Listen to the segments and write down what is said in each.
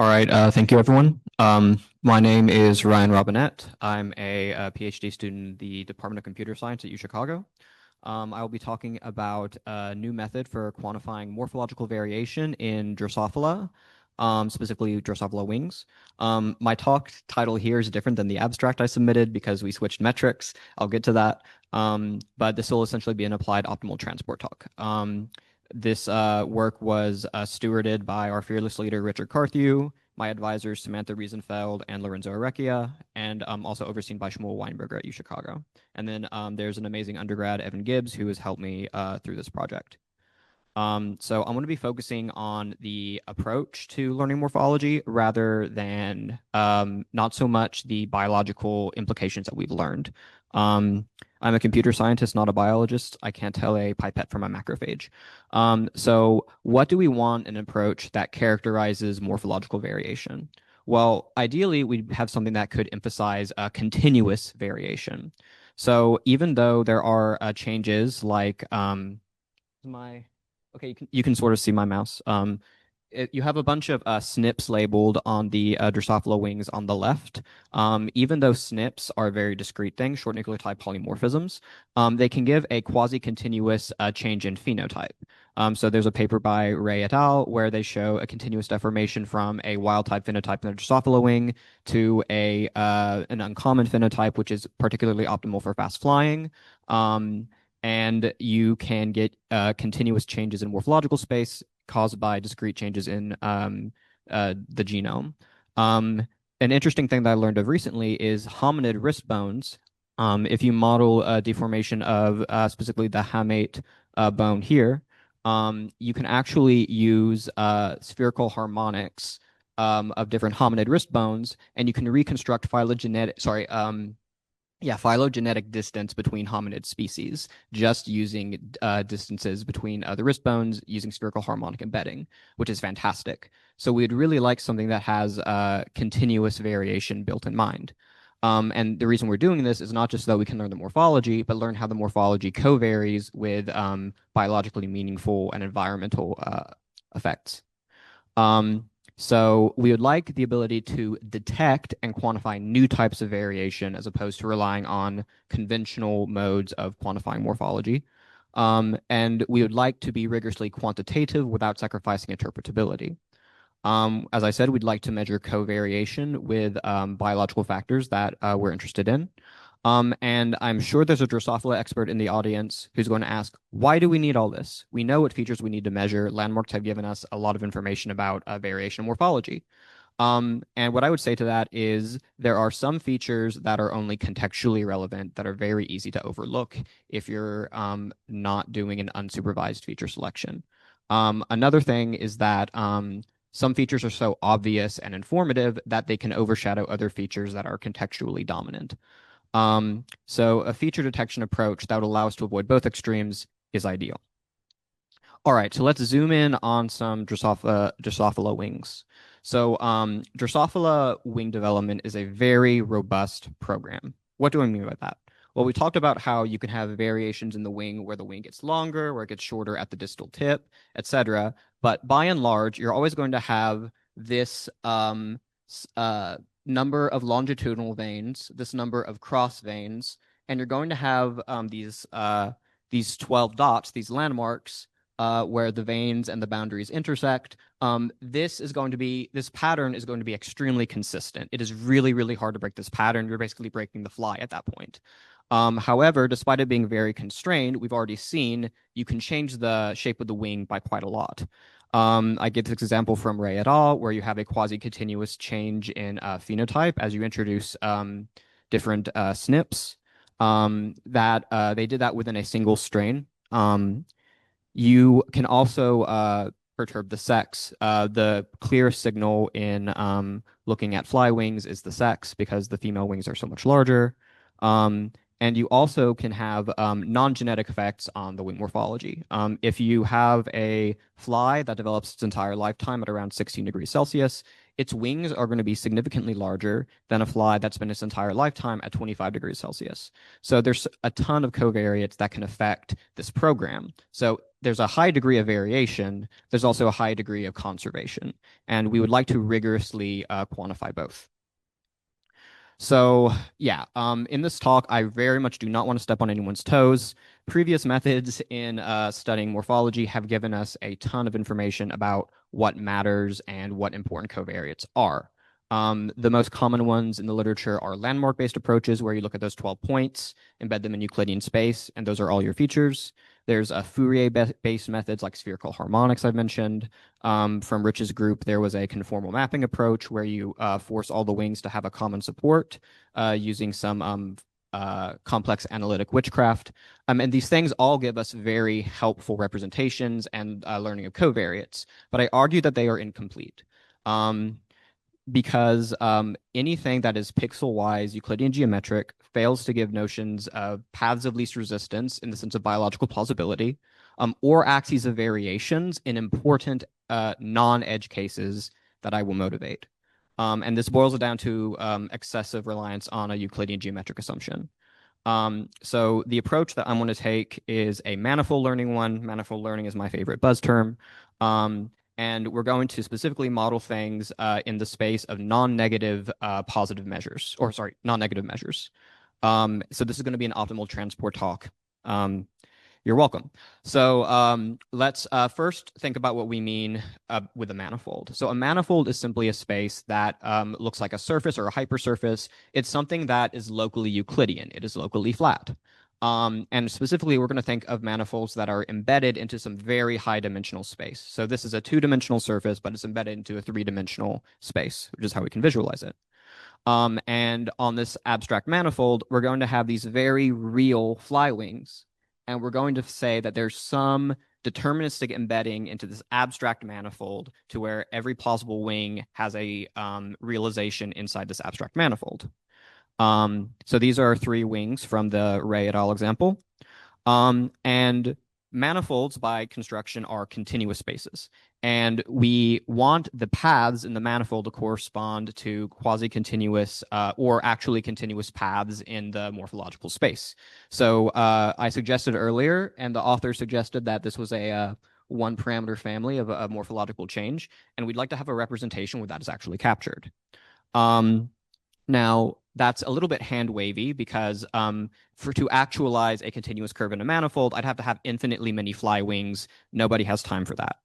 All right, thank you, everyone. My name is Ryan Robinett. I'm a PhD student in the Department of Computer Science at U Chicago. I will be talking about a new method for quantifying morphological variation in Drosophila, specifically Drosophila wings. My talk title here is different than the abstract I submitted because we switched metrics. I'll get to that. But this will essentially be an applied optimal transport talk. This work was stewarded by our fearless leader, Richard Carthew, my advisors, Samantha Riesenfeld and Lorenzo Orecchia, and also overseen by Shmuel Weinberger at UChicago. And then there's an amazing undergrad, Evan Gibbs, who has helped me through this project. So I'm going to be focusing on the approach to learning morphology rather than not so much the biological implications that we've learned. I'm a computer scientist, not a biologist. I can't tell a pipette from a macrophage. So what do we want in an approach that characterizes morphological variation? Well, ideally, we'd have something that could emphasize continuous variation. So even though there are changes like my okay, you can sort of see my mouse. You have a bunch of SNPs labeled on the Drosophila wings on the left. Even though SNPs are very discrete things, short nucleotide polymorphisms, they can give a quasi-continuous change in phenotype. So there's a paper by Ray et al. Where they show a continuous deformation from a wild-type phenotype in the Drosophila wing to an uncommon phenotype, which is particularly optimal for fast flying. And you can get continuous changes in morphological space caused by discrete changes in the genome. An interesting thing that I learned of recently is hominid wrist bones. If you model a deformation of specifically the hamate bone here, you can actually use spherical harmonics of different hominid wrist bones, and you can reconstruct phylogenetic distance between hominid species, just using distances between the wrist bones using spherical harmonic embedding, which is fantastic. So we'd really like something that has continuous variation built in mind. And the reason we're doing this is not just so that we can learn the morphology, but learn how the morphology co-varies with biologically meaningful and environmental effects. So we would like the ability to detect and quantify new types of variation as opposed to relying on conventional modes of quantifying morphology. And we would like to be rigorously quantitative without sacrificing interpretability. As I said, we'd like to measure covariation with biological factors that we're interested in. And I'm sure there's a Drosophila expert in the audience who's going to ask, why do we need all this? We know what features we need to measure. Landmarks have given us a lot of information about variation morphology. And what I would say to that is there are some features that are only contextually relevant that are very easy to overlook if you're not doing an unsupervised feature selection. Another thing is that some features are so obvious and informative that they can overshadow other features that are contextually dominant. So a feature detection approach that would allow us to avoid both extremes is ideal. All right, so let's zoom in on some Drosophila wings. So Drosophila wing development is a very robust program. What do I mean by that? Well, we talked about how you can have variations in the wing where the wing gets longer, where it gets shorter at the distal tip, etc. But by and large, you're always going to have this number of longitudinal veins, this number of cross veins, and you're going to have these 12 dots, these landmarks, where the veins and the boundaries intersect. This pattern is going to be extremely consistent. It is really, really hard to break this pattern. You're basically breaking the fly at that point. However, despite it being very constrained, we've already seen you can change the shape of the wing by quite a lot. I get this example from Ray et al., where you have a quasi-continuous change in phenotype as you introduce different SNPs. That they did that within a single strain. You can also perturb the sex. The clearest signal in looking at fly wings is the sex because the female wings are so much larger. And you also can have non-genetic effects on the wing morphology. If you have a fly that develops its entire lifetime at around 16 degrees Celsius, its wings are going to be significantly larger than a fly that's been its entire lifetime at 25 degrees Celsius. So there's a ton of covariates that can affect this program. So there's a high degree of variation. There's also a high degree of conservation. And we would like to rigorously quantify both. So yeah, in this talk, I very much do not want to step on anyone's toes. Previous methods in studying morphology have given us a ton of information about what matters and what important covariates are. The most common ones in the literature are landmark-based approaches, where you look at those 12 points, embed them in Euclidean space, and those are all your features. There's Fourier-based methods like spherical harmonics I've mentioned. From Rich's group, there was a conformal mapping approach where you force all the wings to have a common support using some complex analytic witchcraft. And these things all give us very helpful representations and learning of covariates, but I argue that they are incomplete. Because anything that is pixel-wise Euclidean geometric fails to give notions of paths of least resistance in the sense of biological plausibility, or axes of variations in important non-edge cases that I will motivate. And this boils it down to excessive reliance on a Euclidean geometric assumption. So the approach that I'm going to take is a manifold learning one. Manifold learning is my favorite buzz term. And we're going to specifically model things in the space of non-negative positive measures, or sorry, non-negative measures. So this is going to be an optimal transport talk. You're welcome. So let's first think about what we mean with a manifold. So a manifold is simply a space that looks like a surface or a hypersurface. It's something that is locally Euclidean. It is locally flat. And specifically, we're going to think of manifolds that are embedded into some very high dimensional space. So this is a two-dimensional surface, but it's embedded into a three-dimensional space, which is how we can visualize it. And on this abstract manifold, we're going to have these very real fly wings. And we're going to say that there's some deterministic embedding into this abstract manifold to where every plausible wing has a realization inside this abstract manifold. So these are three wings from the Ray et al. Example. And manifolds by construction are continuous spaces. And we want the paths in the manifold to correspond to quasi-continuous or actually continuous paths in the morphological space. So I suggested earlier, and the author suggested that this was a one parameter family of a morphological change, and we'd like to have a representation where that is actually captured. Now, that's a little bit hand wavy because to actualize a continuous curve in a manifold, I'd have to have infinitely many fly wings. Nobody has time for that.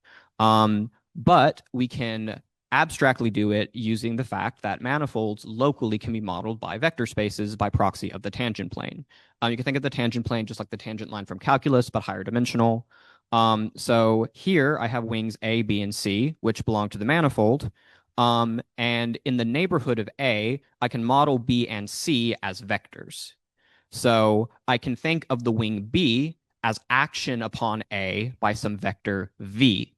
But we can abstractly do it using the fact that manifolds locally can be modeled by vector spaces by proxy of the tangent plane. You can think of the tangent plane just like the tangent line from calculus, but higher dimensional. So here I have wings A, B, and C, which belong to the manifold. And in the neighborhood of A, I can model B and C as vectors. So I can think of the wing B as action upon A by some vector V.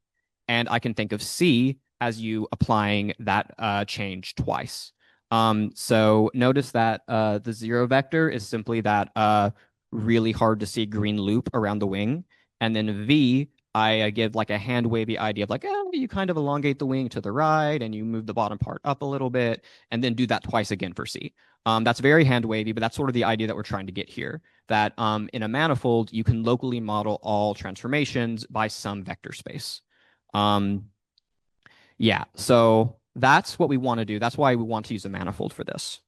And I can think of C as you applying that change twice. So notice that the zero vector is simply that really hard to see green loop around the wing. And then V, I give like a hand wavy idea of like, oh, you kind of elongate the wing to the right and you move the bottom part up a little bit and then do that twice again for C. That's very hand wavy, but that's sort of the idea that we're trying to get here, that in a manifold, you can locally model all transformations by some vector space. Yeah, so that's what we want to do. That's why we want to use a manifold for this.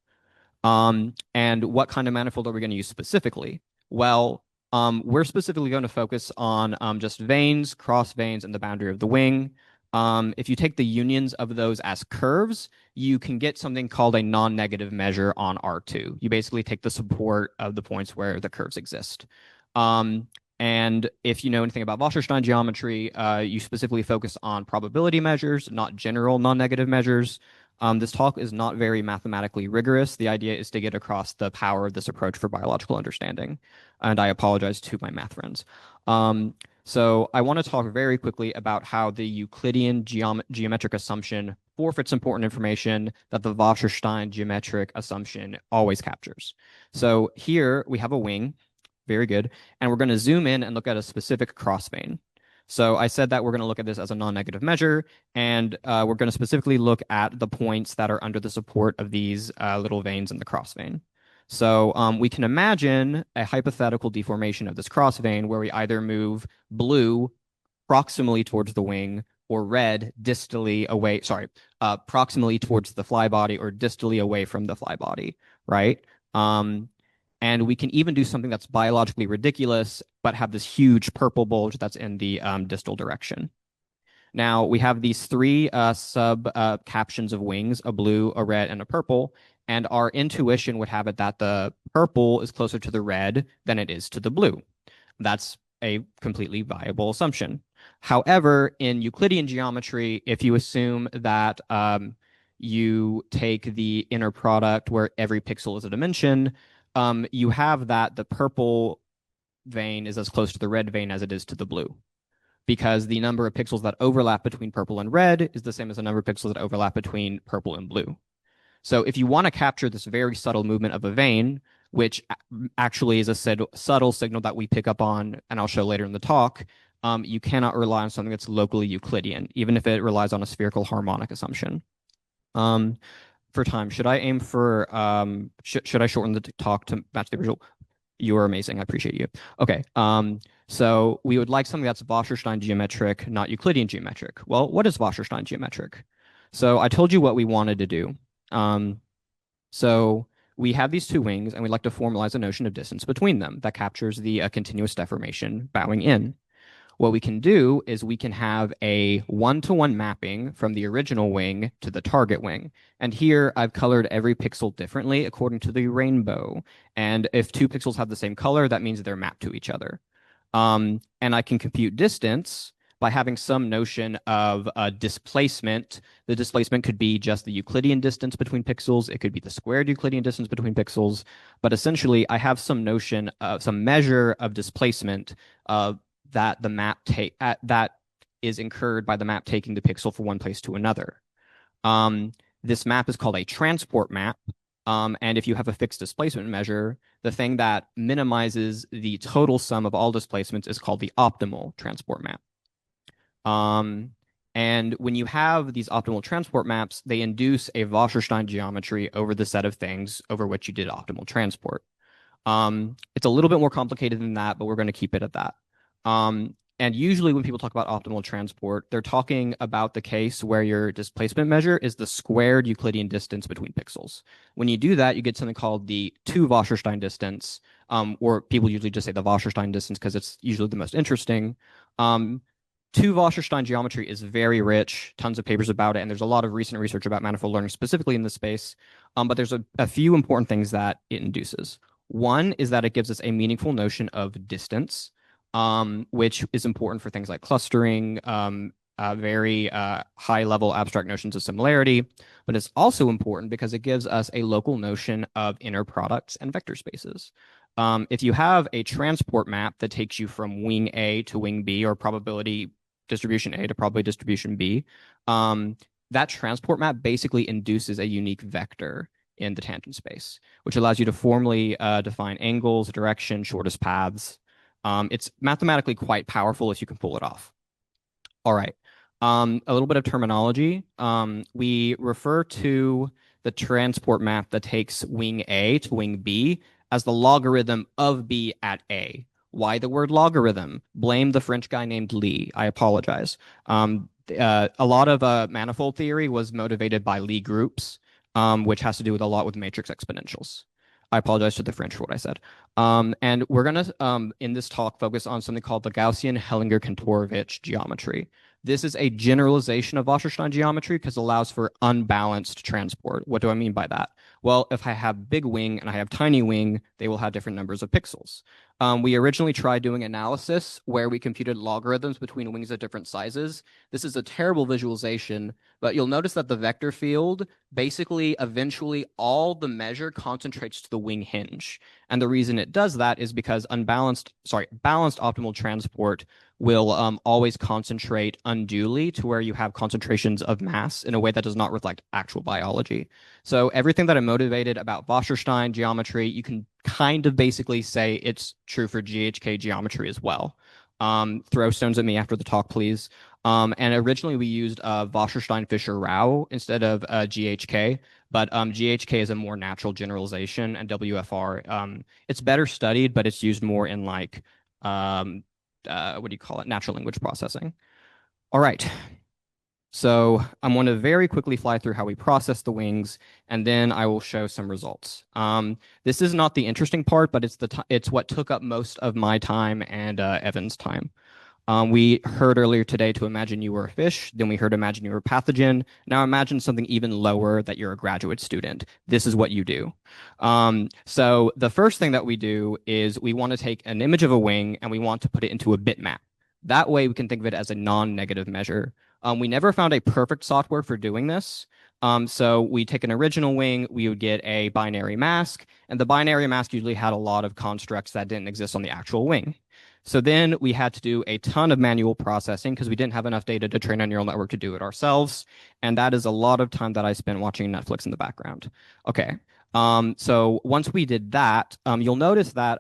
And what kind of manifold are we going to use specifically? Well, we're specifically going to focus on just veins, cross veins, and the boundary of the wing. If you take the unions of those as curves, you can get something called a non-negative measure on R2. You basically take the support of the points where the curves exist. And if you know anything about Wasserstein geometry, you specifically focus on probability measures, not general non-negative measures. This talk is not very mathematically rigorous. The idea is to get across the power of this approach for biological understanding. And I apologize to my math friends. So I want to talk very quickly about how the Euclidean geometric assumption forfeits important information that the Wasserstein geometric assumption always captures. So here we have a wing, very good, and we're going to zoom in and look at a specific crossvein. So I said that we're going to look at this as a non-negative measure, and we're going to specifically look at the points that are under the support of these little veins in the crossvein. So we can imagine a hypothetical deformation of this crossvein where we either move blue proximally towards the wing or red distally away, proximally towards the flybody or distally away from the flybody, right? And we can even do something that's biologically ridiculous, but have this huge purple bulge that's in the distal direction. Now we have these three sub captions of wings, a blue, a red, and a purple. And our intuition would have it that the purple is closer to the red than it is to the blue. That's a completely viable assumption. However, in Euclidean geometry, if you assume that you take the inner product where every pixel is a dimension, you have that the purple vein is as close to the red vein as it is to the blue, because the number of pixels that overlap between purple and red is the same as the number of pixels that overlap between purple and blue. So if you want to capture this very subtle movement of a vein, which actually is a subtle signal that we pick up on, and I'll show later in the talk, you cannot rely on something that's locally Euclidean, even if it relies on a spherical harmonic assumption. For time, should I aim for, should I shorten the talk to match the visual? You are amazing. I appreciate you. Okay. So we would like something that's Wasserstein geometric, not Euclidean geometric. Well, what is Wasserstein geometric? So I told you what we wanted to do. So we have these two wings, and we'd like to formalize a notion of distance between them that captures the continuous deformation bowing in. What we can do is we can have a one-to-one mapping from the original wing to the target wing. And here I've colored every pixel differently according to the rainbow. And if two pixels have the same color, that means they're mapped to each other. And I can compute distance by having some notion of displacement. The displacement could be just the Euclidean distance between pixels. It could be the squared Euclidean distance between pixels. But essentially, I have some notion of some measure of displacement that the map that is incurred by the map taking the pixel from one place to another. This map is called a transport map. And if you have a fixed displacement measure, the thing that minimizes the total sum of all displacements is called the optimal transport map. And when you have these optimal transport maps, they induce a Wasserstein geometry over the set of things over which you did optimal transport. It's a little bit more complicated than that, but we're going to keep it at that. And usually when people talk about optimal transport, they're talking about the case where your displacement measure is the squared Euclidean distance between pixels. When you do that, you get something called the 2 Wasserstein distance, or people usually just say the Wasserstein distance because it's usually the most interesting. 2 Wasserstein geometry is very rich, tons of papers about it, and there's a lot of recent research about manifold learning specifically in this space. But there's a few important things that it induces. One is that it gives us a meaningful notion of distance, which is important for things like clustering, very high-level abstract notions of similarity. But it's also important because it gives us a local notion of inner products and vector spaces. If you have a transport map that takes you from wing A to wing B, or probability distribution A to probability distribution B, that transport map basically induces a unique vector in the tangent space, which allows you to formally define angles, direction, shortest paths. It's mathematically quite powerful if you can pull it off. All right. A little bit of terminology. We refer to the transport map that takes wing A to wing B as the logarithm of B at A. Why the word logarithm? Blame the French guy named Lie. I apologize. A lot of manifold theory was motivated by Lie groups, which has to do with a lot with matrix exponentials. I apologize to the French for what I said. And we're going to, in this talk, focus on something called the Gaussian-Hellinger-Kantorovich geometry. This is a generalization of Wasserstein geometry because it allows for unbalanced transport. What do I mean by that? Well, if I have big wing and I have tiny wing, they will have different numbers of pixels. We originally tried doing analysis where we computed logarithms between wings of different sizes. This is a terrible visualization, but you'll notice that the vector field, basically, eventually, all the measure concentrates to the wing hinge. And the reason it does that is because balanced optimal transport will always concentrate unduly to where you have concentrations of mass in a way that does not reflect actual biology. So everything that I motivated about Wasserstein geometry, you can kind of basically say it's true for GHK geometry as well. Throw stones at me after the talk, please. And originally we used Wasserstein-FisherRao instead of GHK, but GHK is a more natural generalization, and WFR, it's better studied, but it's used more in like what do you call it? Natural language processing. All right. So I'm going to very quickly fly through how we process the wings, and then I will show some results. This is not the interesting part, but it's what took up most of my time and Evan's time. We heard earlier today to imagine you were a fish, then we heard imagine you were a pathogen. Now imagine something even lower that you're a graduate student. This is what you do. So the first thing that we do is we want to take an image of a wing and we want to put it into a bitmap. That way we can think of it as a non-negative measure. We never found a perfect software for doing this. So we take an original wing, we would get a binary mask, and the binary mask usually had a lot of constructs that didn't exist on the actual wing. So then we had to do a ton of manual processing because we didn't have enough data to train a neural network to do it ourselves. And that is a lot of time that I spent watching Netflix in the background. Okay. So once we did that, you'll notice that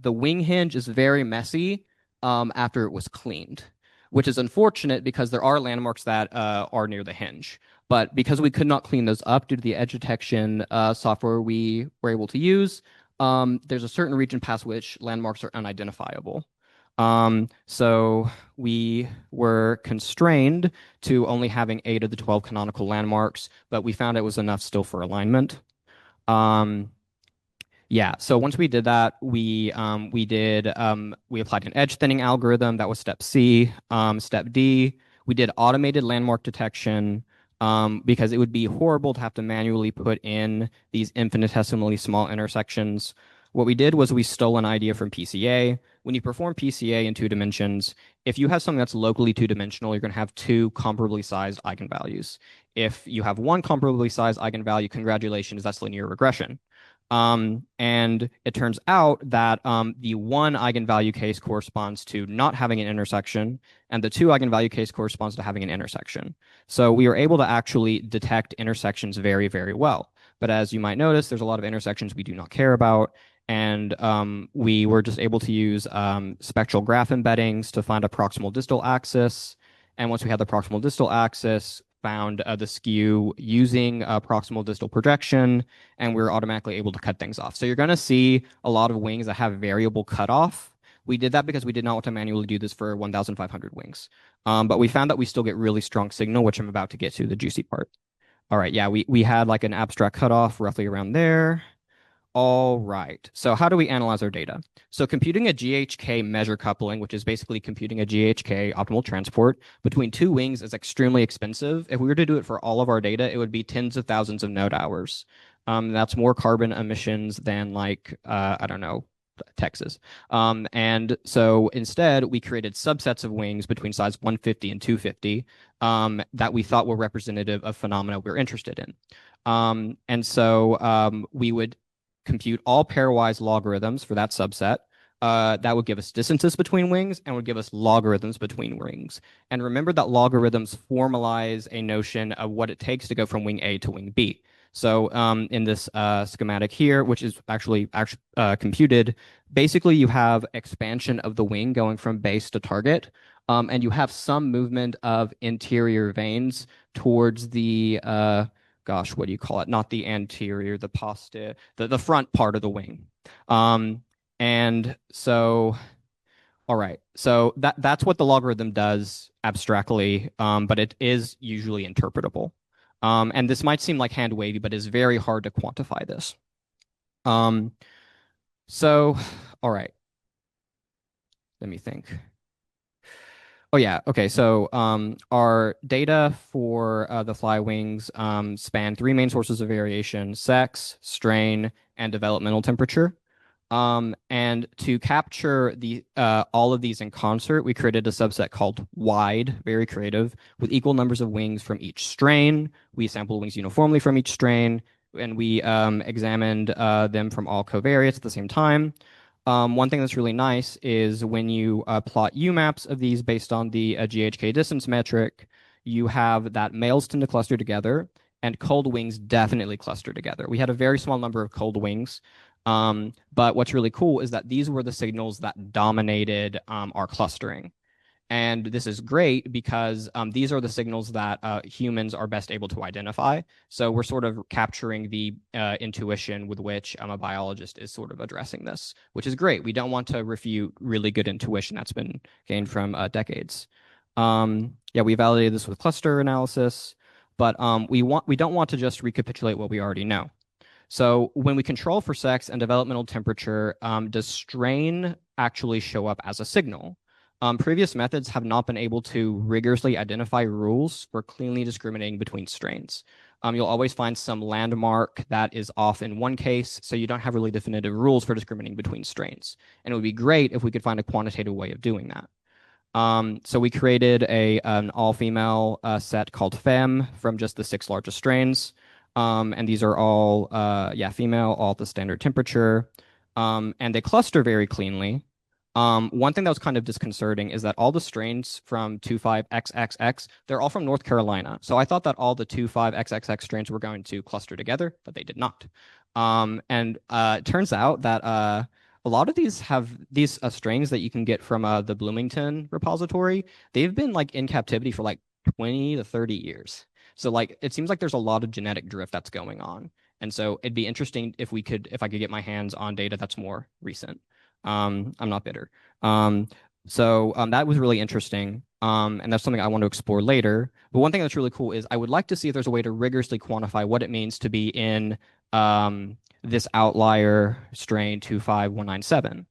the wing hinge is very messy after it was cleaned, which is unfortunate because there are landmarks that are near the hinge. But because we could not clean those up due to the edge detection software we were able to use, there's a certain region past which landmarks are unidentifiable. So we were constrained to only having 8 of the 12 canonical landmarks, but we found it was enough still for alignment. Yeah, so once we did that, we applied an edge thinning algorithm. That was step C. Step D, we did automated landmark detection because it would be horrible to have to manually put in these infinitesimally small intersections. What we did was we stole an idea from PCA. When you perform PCA in 2 dimensions, if you have something that's locally 2-dimensional, you're going to have 2 comparably sized eigenvalues. If you have 1 comparably sized eigenvalue, congratulations, that's linear regression. And it turns out that the 1 eigenvalue case corresponds to not having an intersection, and the 2 eigenvalue case corresponds to having an intersection. So we were able to actually detect intersections very, very well. But as you might notice, there's a lot of intersections we do not care about. And we were just able to use spectral graph embeddings to find a proximal distal axis. And once we had the proximal distal axis, found the skew using proximal distal projection, and we were automatically able to cut things off. So you're going to see a lot of wings that have variable cutoff. We did that because we did not want to manually do this for 1,500 wings. But we found that we still get really strong signal, which I'm about to get to, the juicy part. All right, yeah, we had like an abstract cutoff roughly around there. All right. So how do we analyze our data? So computing a GHK measure coupling, which is basically computing a GHK optimal transport between 2 wings, is extremely expensive. If we were to do it for all of our data, it would be tens of thousands of node hours. That's more carbon emissions than like, I don't know, Texas. And so instead, we created subsets of wings between size 150 and 250 that we thought were representative of phenomena we we're interested in. And so we would compute all pairwise logarithms for that subset. That would give us distances between wings and would give us logarithms between wings. And remember that logarithms formalize a notion of what it takes to go from wing A to wing B. So in this schematic here, which is actually computed, basically you have expansion of the wing going from base to target, and you have some movement of interior veins towards the gosh, what do you call it? Not the anterior, the posterior, the front part of the wing. And so, all right, so that's what the logarithm does abstractly, but it is usually interpretable. And this might seem like hand wavy, but it's very hard to quantify this. So, all right, let me think. Oh yeah. Okay. So our data for the fly wings span three main sources of variation: sex, strain, and developmental temperature. And to capture the all of these in concert, we created a subset called wide, very creative, with equal numbers of wings from each strain. We sampled wings uniformly from each strain, and we examined them from all covariates at the same time. One thing that's really nice is when you plot U maps of these based on the GHK distance metric, you have that males tend to cluster together and cold wings definitely cluster together. We had a very small number of cold wings, but what's really cool is that these were the signals that dominated our clustering. And this is great because these are the signals that humans are best able to identify. So we're sort of capturing the intuition with which a biologist is sort of addressing this, which is great. We don't want to refute really good intuition that's been gained from decades. Yeah, we validated this with cluster analysis, but we don't want to just recapitulate what we already know. So when we control for sex and developmental temperature, does strain actually show up as a signal? Previous methods have not been able to rigorously identify rules for cleanly discriminating between strains. You'll always find some landmark that is off in one case, so you don't have really definitive rules for discriminating between strains. And it would be great if we could find a quantitative way of doing that. So we created an all-female set called FEM from just the six largest strains. And these are all, yeah, female, all at the standard temperature. And they cluster very cleanly. One thing that was kind of disconcerting is that all the strains from 25XXX, they're all from North Carolina. So I thought that all the 25XXX strains were going to cluster together, but they did not. And it turns out that a lot of these have these strains that you can get from the Bloomington repository. They've been like in captivity for like 20 to 30 years. So like it seems like there's a lot of genetic drift that's going on. And so it'd be interesting if I could get my hands on data that's more recent. I'm not bitter. That was really interesting. And that's something I want to explore later. But one thing that's really cool is I would like to see if there's a way to rigorously quantify what it means to be in this outlier strain 25197.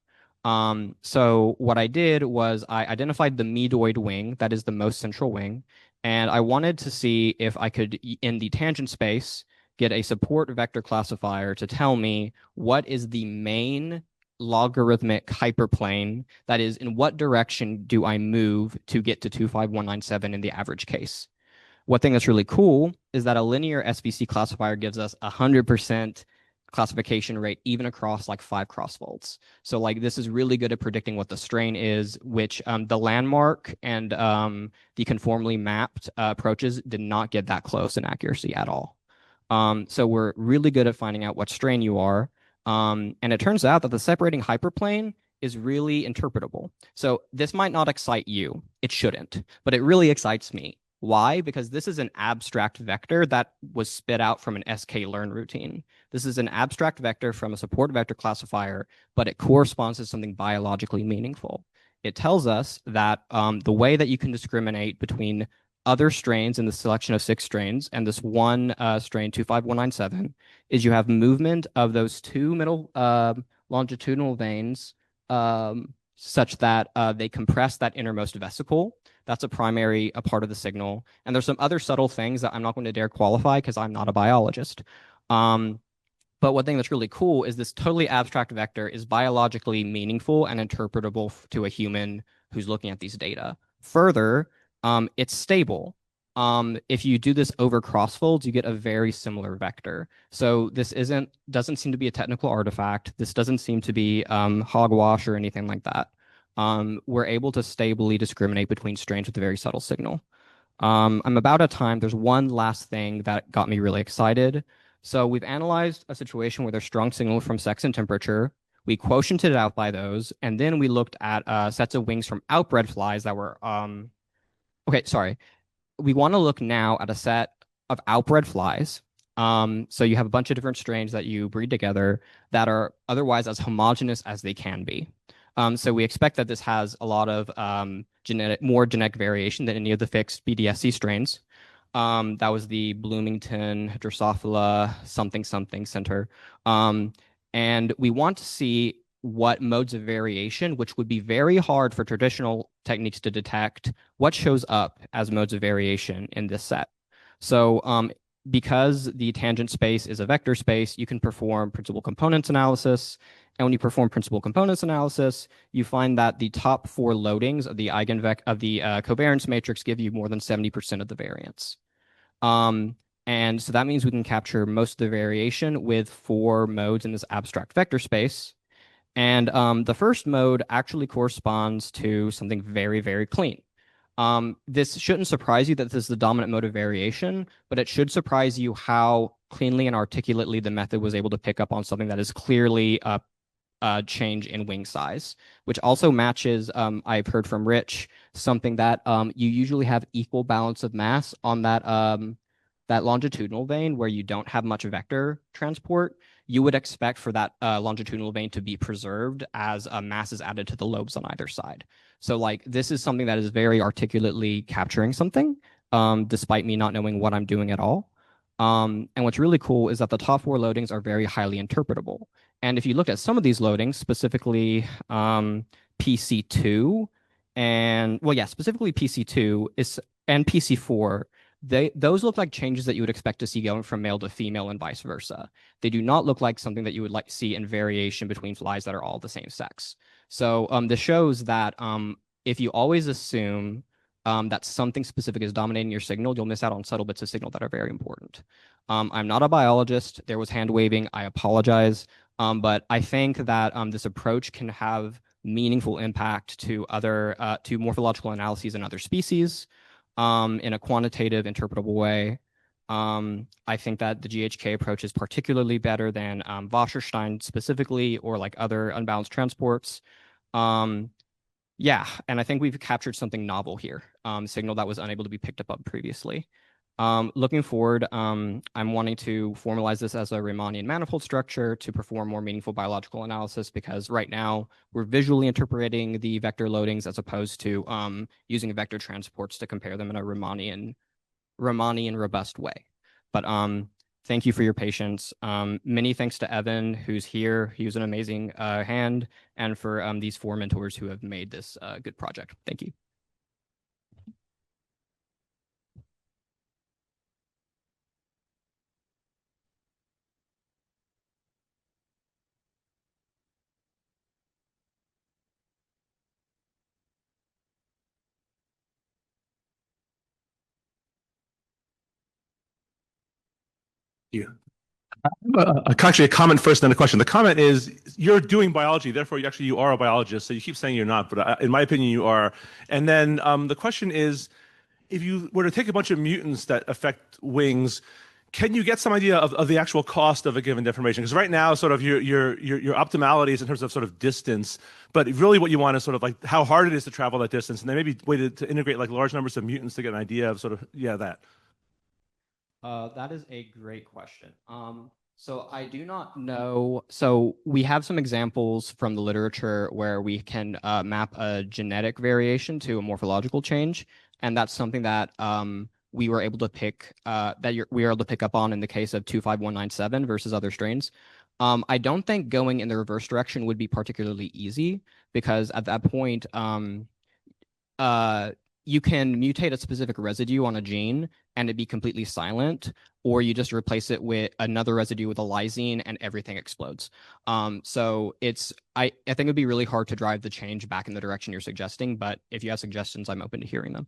So what I did was I identified the medoid wing, that is the most central wing, and I wanted to see if I could, in the tangent space, get a support vector classifier to tell me what is the main logarithmic hyperplane, that is, in what direction do I move to get to 25197 in the average case. One thing that's really cool is that a linear SVC classifier gives us 100% classification rate even across like 5 crossfolds. So like this is really good at predicting what the strain is, which the landmark and the conformally mapped approaches did not get that close in accuracy at all. So we're really good at finding out what strain you are. And it turns out that the separating hyperplane is really interpretable. So this might not excite you. It shouldn't, but it really excites me. Why? Because this is an abstract vector that was spit out from an sklearn routine. This is an abstract vector from a support vector classifier, but it corresponds to something biologically meaningful. It tells us that the way that you can discriminate between other strains in the selection of 6 strains and this one strain 25197 is you have movement of those 2 middle longitudinal veins such that they compress that innermost vesicle. That's a primary part of the signal. And there's some other subtle things that I'm not going to dare qualify because I'm not a biologist. But one thing that's really cool is this totally abstract vector is biologically meaningful and interpretable to a human who's looking at these data. Further, it's stable. If you do this over crossfolds, you get a very similar vector. So this doesn't seem to be a technical artifact. This doesn't seem to be hogwash or anything like that. We're able to stably discriminate between strains with a very subtle signal. I'm about at time. There's one last thing that got me really excited. So we've analyzed a situation where there's strong signal from sex and temperature. We quotiented it out by those, and then we looked at sets of wings from outbred flies that were okay, sorry. We want to look now at a set of outbred flies. So you have a bunch of different strains that you breed together that are otherwise as homogeneous as they can be. So we expect that this has a lot of more genetic variation than any of the fixed BDSC strains. That was the Bloomington Drosophila something something center. And we want to see what modes of variation, which would be very hard for traditional techniques to detect, what shows up as modes of variation in this set. So because the tangent space is a vector space, you can perform principal components analysis. And when you perform principal components analysis, you find that the top four loadings of the covariance matrix give you more than 70% of the variance. And so that means we can capture most of the variation with four modes in this abstract vector space. And the first mode actually corresponds to something very, very clean. This shouldn't surprise you that this is the dominant mode of variation, but it should surprise you how cleanly and articulately the method was able to pick up on something that is clearly a change in wing size, which also matches, I've heard from Rich, something that you usually have equal balance of mass on that longitudinal vein where you don't have much vector transport. You would expect for that longitudinal vein to be preserved as mass is added to the lobes on either side. So like this is something that is very articulately capturing something, despite me not knowing what I'm doing at all. And what's really cool is that the top four loadings are very highly interpretable. And if you look at some of these loadings, specifically PC2 and, well, yeah, specifically PC2 and PC4, those look like changes that you would expect to see going from male to female and vice versa. They do not look like something that you would like to see in variation between flies that are all the same sex. So this shows that if you always assume that something specific is dominating your signal, you'll miss out on subtle bits of signal that are very important. I'm not a biologist. There was hand waving. I apologize. But I think that this approach can have meaningful impact to to morphological analyses in other species in a quantitative, interpretable way. I think that the GHK approach is particularly better than Wasserstein specifically, or like other unbalanced transports. Yeah, and I think we've captured something novel here, signal that was unable to be picked up previously. Looking forward, I'm wanting to formalize this as a Riemannian manifold structure to perform more meaningful biological analysis, because right now we're visually interpreting the vector loadings as opposed to using vector transports to compare them in a Riemannian robust way. But thank you for your patience. Many thanks to Evan, who's here. He was an amazing hand, and for these four mentors who have made this good project. Thank you. Yeah. Actually, a comment first, then a question. The comment is, you're doing biology, therefore you are a biologist. So you keep saying you're not, but in my opinion, you are. And then the question is, if you were to take a bunch of mutants that affect wings, can you get some idea of the actual cost of a given deformation? Because right now, sort of your optimality is in terms of sort of distance, but really what you want is sort of like how hard it is to travel that distance, and then maybe way to integrate like large numbers of mutants to get an idea of sort of that. That is a great question. So I do not know. So we have some examples from the literature where we can map a genetic variation to a morphological change, and that's something that we were able to we were able to pick up on in the case of 25197 versus other strains. I don't think going in the reverse direction would be particularly easy, because at that point, you can mutate a specific residue on a gene and it be completely silent, or you just replace it with another residue with a lysine and everything explodes. So I think it'd be really hard to drive the change back in the direction you're suggesting, but if you have suggestions, I'm open to hearing them.